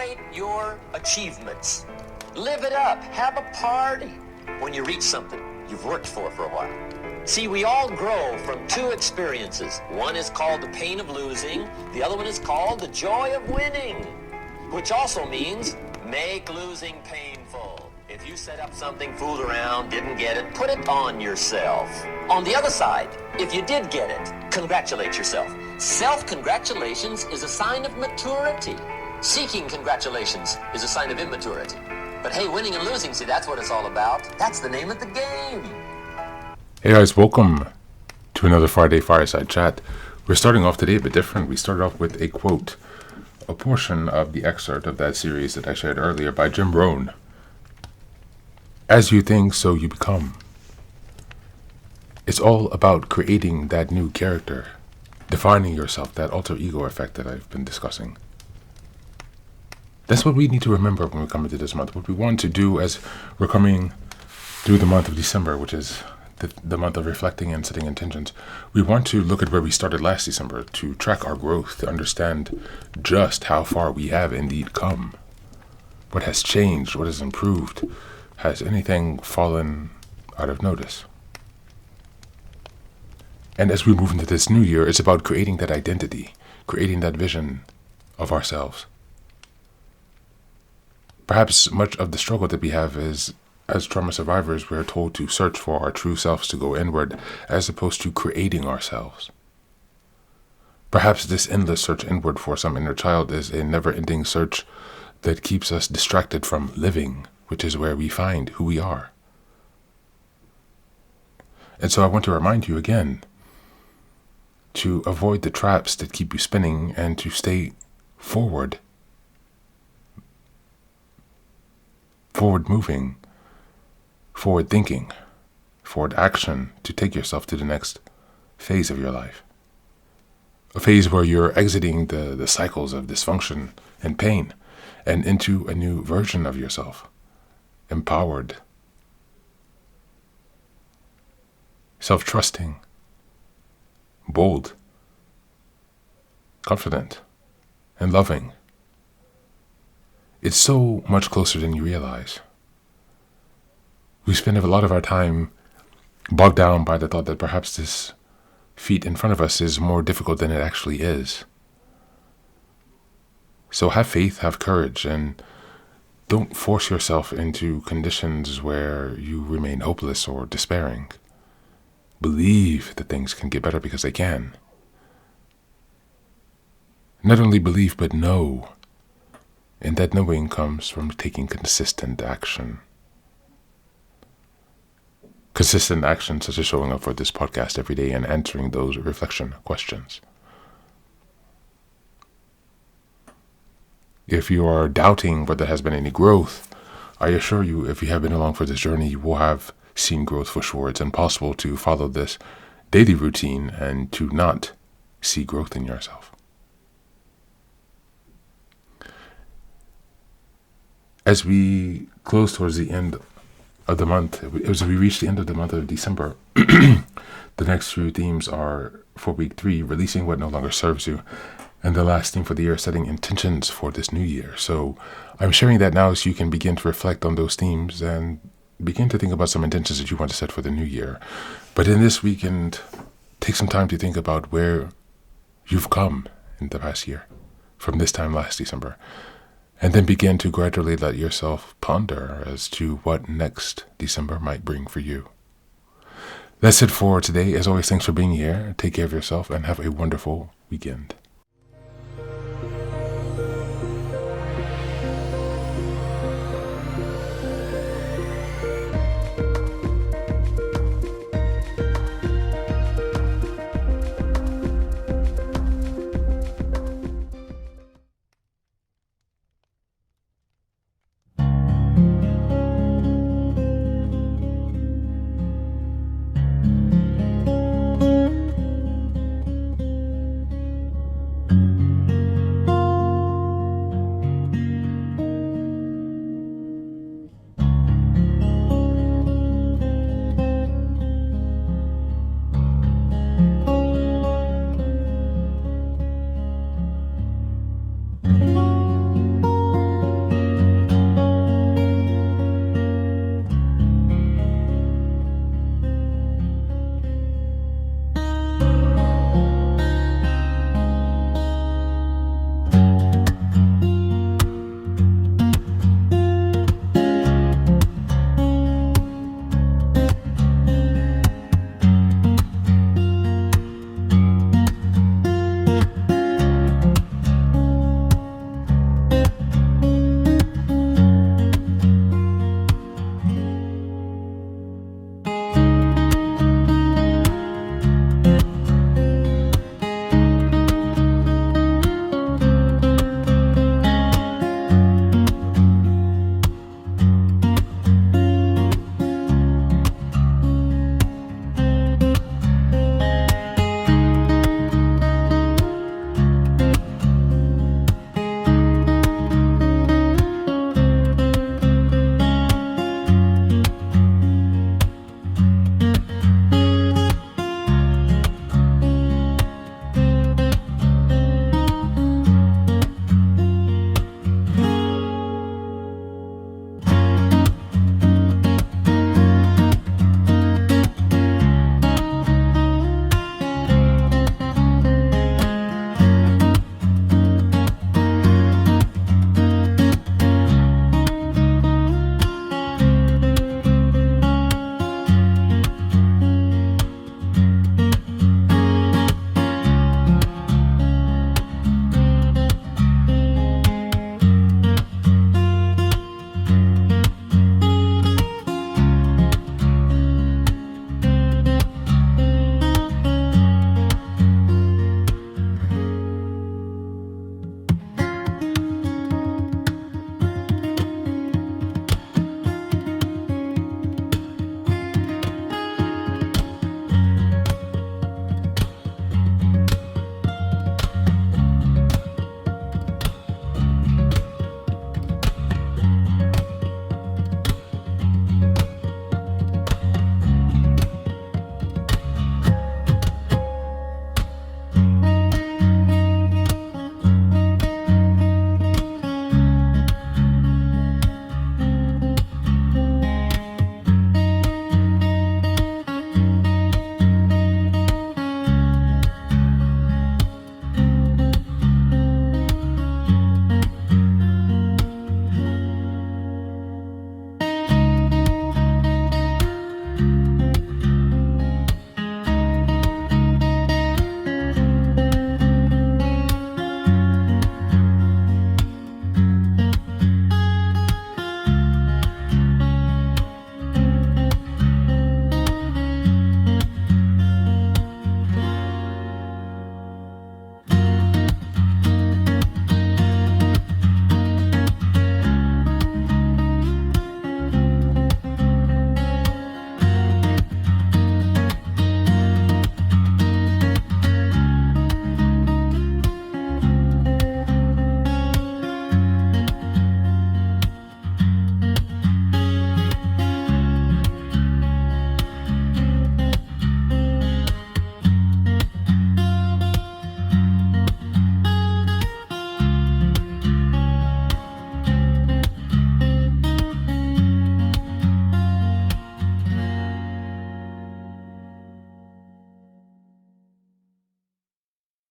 Celebrate your achievements. Live it up. Have a party when you reach something you've worked for a while. See, we all grow from two experiences. One is called the pain of losing. The other one is called the joy of winning, which also means make losing painful. If you set up something, fooled around, didn't get it, put it on yourself. On the other side, if you did get it, congratulate yourself. Self-congratulations is a sign of maturity. Seeking congratulations is a sign of immaturity. But hey, winning and losing, see, that's what it's all about. That's the name of the game. Hey guys, welcome to another Friday Fireside Chat. We're starting off today a bit different. We started off with a quote, a portion of the excerpt of that series that I shared earlier by Jim Rohn. As you think, so you become. It's all about creating that new character, defining yourself, that alter ego effect that I've been discussing. That's what we need to remember when we come into this month. What we want to do as we're coming through the month of December, which is the month of reflecting and setting intentions. We want to look at where we started last December, to track our growth, to understand just how far we have indeed come. What has changed? What has improved? Has anything fallen out of notice? And as we move into this new year, it's about creating that identity, creating that vision of ourselves. Perhaps much of the struggle that we have is, as trauma survivors, we're told to search for our true selves, to go inward, as opposed to creating ourselves. Perhaps this endless search inward for some inner child is a never-ending search that keeps us distracted from living, which is where we find who we are. And so I want to remind you again to avoid the traps that keep you spinning and to stay forward moving, forward thinking, forward action, to take yourself to the next phase of your life. A phase where you're exiting the cycles of dysfunction and pain and into a new version of yourself, empowered, self-trusting, bold, confident, and loving. It's so much closer than you realize. We spend a lot of our time bogged down by the thought that perhaps this feat in front of us is more difficult than it actually is. So have faith, have courage, and don't force yourself into conditions where you remain hopeless or despairing. Believe that things can get better, because they can. Not only believe, but know. And that knowing comes from taking consistent action. Consistent action such as showing up for this podcast every day and answering those reflection questions. If you are doubting whether there has been any growth, I assure you, if you have been along for this journey, you will have seen growth for sure. It's impossible to follow this daily routine and to not see growth in yourself. As we close towards the end of the month, as we reach the end of the month of December, the next few themes are for week 3, releasing what no longer serves you. And the last theme for the year, setting intentions for this new year. So I'm sharing that now so you can begin to reflect on those themes and begin to think about some intentions that you want to set for the new year. But in this weekend, take some time to think about where you've come in the past year, from this time last December. And then begin to gradually let yourself ponder as to what next December might bring for you. That's it for today. As always, thanks for being here. Take care of yourself and have a wonderful weekend.